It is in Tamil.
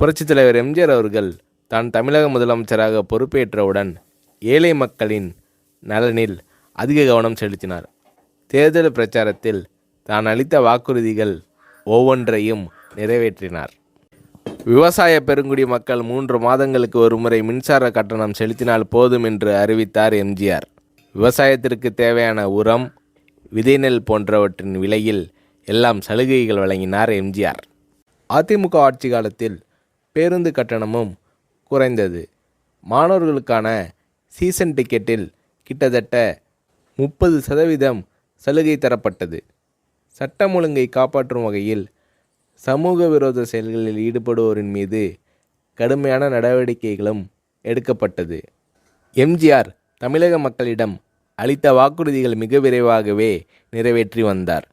புரட்சித் தலைவர் எம்ஜிஆர் அவர்கள் தான் தமிழக முதலமைச்சராக பொறுப்பேற்றவுடன் ஏழை மக்களின் நலனில் அதிக கவனம் செலுத்தினார். தேர்தல் பிரச்சாரத்தில் தான் அளித்த வாக்குறுதிகள் ஒவ்வொன்றையும் நிறைவேற்றினார். விவசாய பெருங்குடி மக்கள் 3 மாதங்களுக்கு ஒருமுறை மின்சார கட்டணம் செலுத்தினால் போதும் என்று அறிவித்தார் எம்ஜிஆர். விவசாயத்திற்கு தேவையான உரம், விதை நெல் போன்றவற்றின் விலையில் எல்லாம் சலுகைகள் வழங்கினார் எம்ஜிஆர். அதிமுக ஆட்சி காலத்தில் பேருந்து கட்டணமும் குறைந்தது. மாணவர்களுக்கான சீசன் டிக்கெட்டில் கிட்டத்தட்ட 30% சலுகை தரப்பட்டது. சட்டம் ஒழுங்கை காப்பாற்றும் வகையில் சமூக விரோத செயல்களில் ஈடுபடுவோரின் மீது கடுமையான நடவடிக்கைகளும் எடுக்கப்பட்டது. எம்ஜிஆர் தமிழக மக்களிடம் அளித்த வாக்குறுதிகள் மிக விரைவாகவே நிறைவேற்றி வந்தார்.